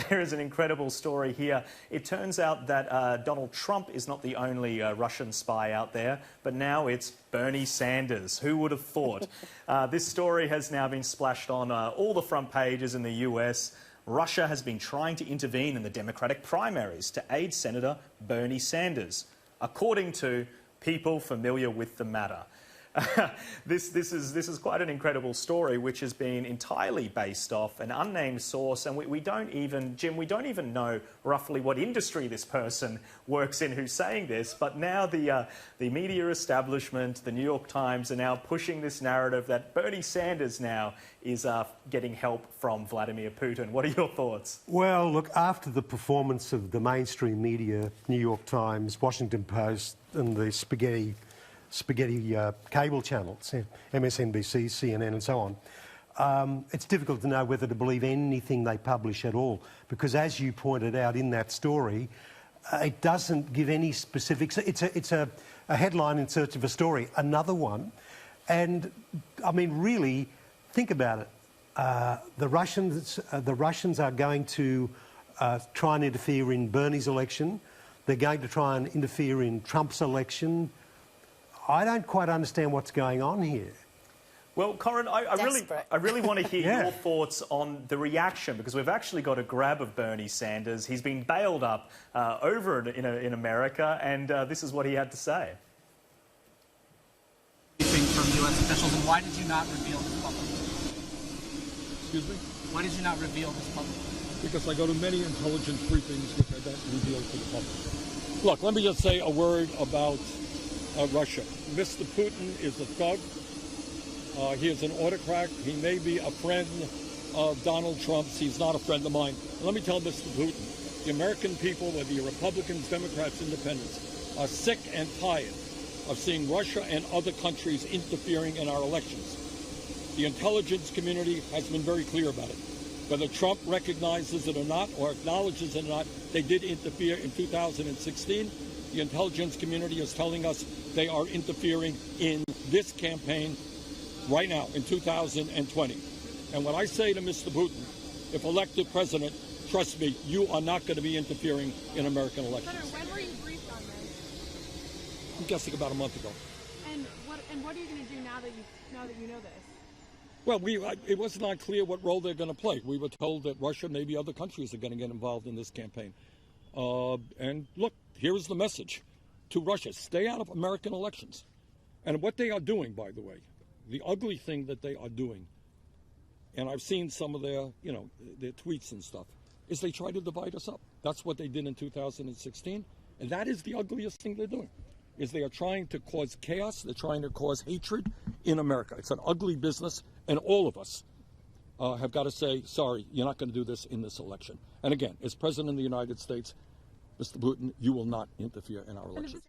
There is an incredible story here. It turns out that Donald Trump is not the only Russian spy out there, but now it's Bernie Sanders. Who would have thought? This story has now been splashed on all the front pages in the US. Russia has been trying to intervene in the Democratic primaries to aid Senator Bernie Sanders, according to people familiar with the matter. This is quite an incredible story, which has been entirely based off an unnamed source, and we don't even, Jim, we don't even know roughly what industry this person works in who's saying this. But now the media establishment, the New York Times, are now pushing this narrative that Bernie Sanders now is getting help from Vladimir Putin. What are your thoughts? Well, look, after the performance of the mainstream media, New York Times, Washington Post, and the spaghetti cable channels, MSNBC, CNN and so on, it's difficult to know whether to believe anything they publish at all, because as you pointed out in that story, it doesn't give any specifics. It's a headline in search of a story, another one. And, I mean, really, think about it. The Russians are going to try and interfere in Bernie's election. They're going to try and interfere in Trump's election. I don't quite understand what's going on here. Well, Corin, I really want to hear your thoughts on the reaction, because we've actually got a grab of Bernie Sanders. He's been bailed up over in America, and this is what he had to say. From U.S. officials, and why did you not reveal this publicly? Excuse me? Why did you not reveal this publicly? Because I go to many intelligence briefings which I don't reveal to the public. Look, let me just say a word about Russia. Mr. Putin is a thug. He is an autocrat. He may be a friend of Donald Trump's. He's not a friend of mine. And let me tell Mr. Putin, the American people, whether you're Republicans, Democrats, Independents, are sick and tired of seeing Russia and other countries interfering in our elections. The intelligence community has been very clear about it. Whether Trump recognizes it or not, or acknowledges it or not, they did interfere in 2016. The intelligence community is telling us they are interfering in this campaign right now, in 2020. And what I say to Mr. Putin, if elected president, trust me, you are not going to be interfering in American elections. Senator, when were you briefed on this? I'm guessing about a month ago. And what are you going to do now that you know this? Well, it was not clear what role they're going to play. We were told that Russia, maybe other countries, are going to get involved in this campaign. And look, here is the message to Russia. Stay out of American elections. And what they are doing, by the way, the ugly thing that they are doing, and I've seen some of their, their tweets and stuff, is they try to divide us up. That's what they did in 2016. And that is the ugliest thing they're doing, is they are trying to cause chaos. They're trying to cause hatred in America. It's an ugly business. And all of us have got to say, sorry, you're not going to do this in this election. And again, as President of the United States, Mr. Putin, you will not interfere in our elections.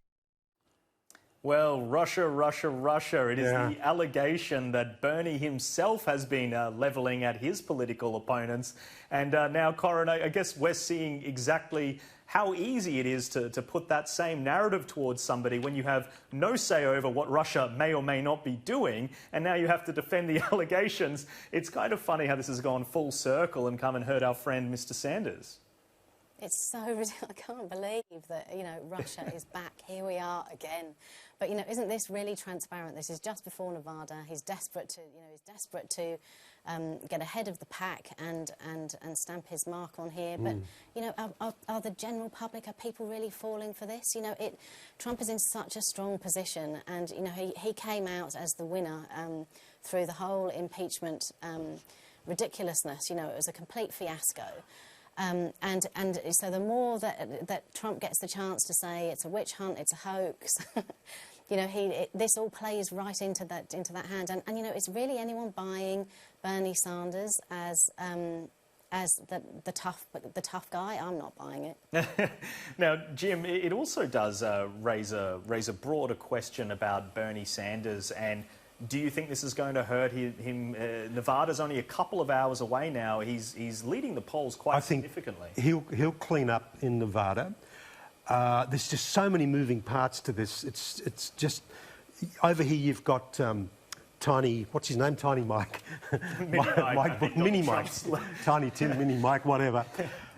Well, Russia. It is the allegation that Bernie himself has been levelling at his political opponents. And now, Corin, I guess we're seeing exactly how easy it is to put that same narrative towards somebody when you have no say over what Russia may or may not be doing, and now you have to defend the allegations. It's kind of funny how this has gone full circle and come and hurt our friend Mr. Sanders. It's so ridiculous. I can't believe that, Russia is back. Here we are again. But, isn't this really transparent? This is just before Nevada. He's desperate to, get ahead of the pack and stamp his mark on here. But, are the general public, are people really falling for this? Trump is in such a strong position, and, he came out as the winner through the whole impeachment ridiculousness. It was a complete fiasco. And so the more that Trump gets the chance to say it's a witch hunt, it's a hoax, this all plays right into that hand. And it's really anyone buying Bernie Sanders as the tough guy. I'm not buying it. Now, Jim, it also does raise a broader question about Bernie Sanders. And do you think this is going to hurt him? Nevada's only a couple of hours away now. He's leading the polls quite significantly. He'll clean up in Nevada. There's just so many moving parts to this. It's just over here you've got Tiny, what's his name? Tiny Mike. Mini Mike. Mini Mike. Tiny Tim, Mini Mike, whatever.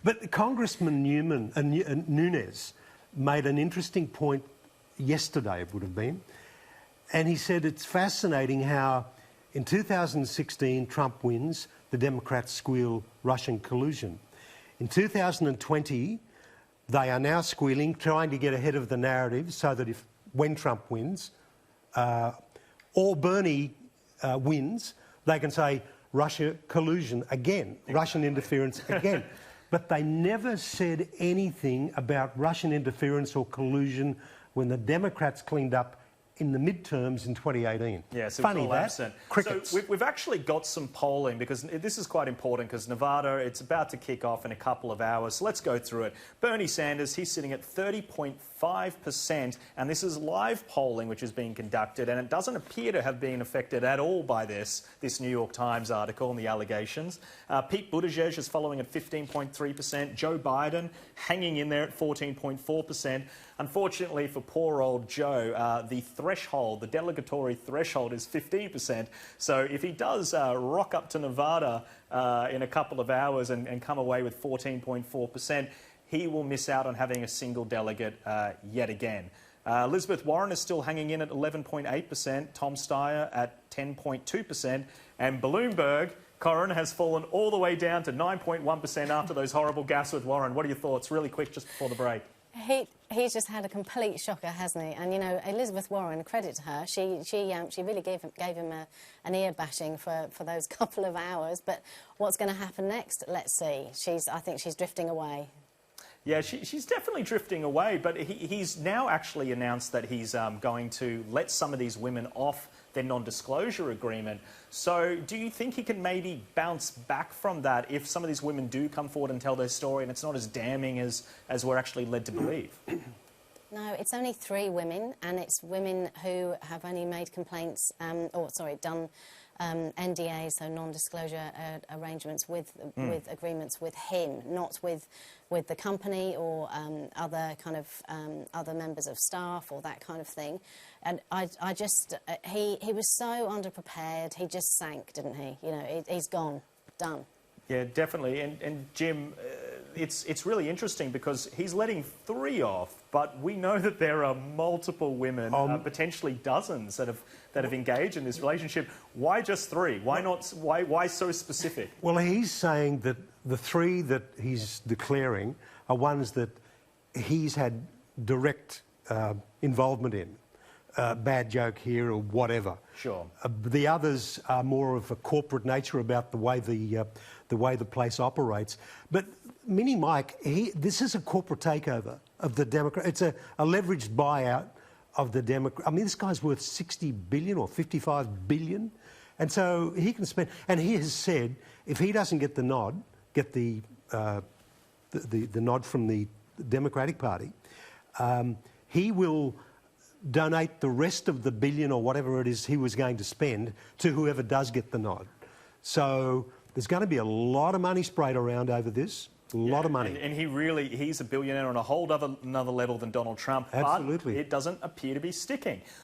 But Congressman Nunes made an interesting point yesterday, it would have been, and he said it's fascinating how in 2016 Trump wins, the Democrats squeal Russian collusion. In 2020, they are now squealing, trying to get ahead of the narrative so that when Trump wins, or Bernie wins, they can say Russia collusion again, Russian interference again. But they never said anything about Russian interference or collusion when the Democrats cleaned up in the midterms in 2018. Yes, it funny was all that. absent. Crickets. So we've actually got some polling because this is quite important because Nevada, it's about to kick off in a couple of hours. So let's go through it. Bernie Sanders, he's sitting at 30.5%, and this is live polling which is being conducted, and it doesn't appear to have been affected at all by this New York Times article and the allegations. Pete Buttigieg is following at 15.3%. Joe Biden hanging in there at 14.4%. Unfortunately for poor old Joe, the threshold, the delegatory threshold is 15%. So if he does rock up to Nevada in a couple of hours and come away with 14.4%, he will miss out on having a single delegate yet again. Elizabeth Warren is still hanging in at 11.8%, Tom Steyer at 10.2%, and Bloomberg, Corin, has fallen all the way down to 9.1% after those horrible gaffes with Warren. What are your thoughts? Really quick, just before the break. He's just had a complete shocker, hasn't he? And, you know, Elizabeth Warren, credit to her, she really gave him an ear bashing for those couple of hours. But what's going to happen next? Let's see. I think she's drifting away. Yeah, she's definitely drifting away, but he's now actually announced that he's going to let some of these women off their non-disclosure agreement. So do you think he can maybe bounce back from that if some of these women do come forward and tell their story and it's not as damning as we're actually led to believe? No, it's only 3 women, and it's women who have only made complaints, done NDAs, so non-disclosure arrangements with agreements with him, not with the company or other kind of other members of staff or that kind of thing. And I just he was so underprepared. He just sank, didn't he? You know, he's gone, done. Yeah, definitely. And Jim, it's really interesting because he's letting 3 off, but we know that there are multiple women, potentially dozens, that have engaged in this relationship. Why just 3? Why not? Why so specific? Well, he's saying that the 3 that he's declaring are ones that he's had direct involvement in. Bad joke here or whatever. Sure. The others are more of a corporate nature about the way the place operates. But Mini Mike, this is a corporate takeover of the Democrat. It's a leveraged buyout of the Democrat. I mean, this guy's worth 60 billion or 55 billion, and so he can spend. And he has said if he doesn't get the nod, the nod from the Democratic Party, he will donate the rest of the billion or whatever it is he was going to spend to whoever does get the nod. So there's going to be a lot of money sprayed around over this. A lot of money. And he's a billionaire on a whole another level than Donald Trump. Absolutely. But it doesn't appear to be sticking.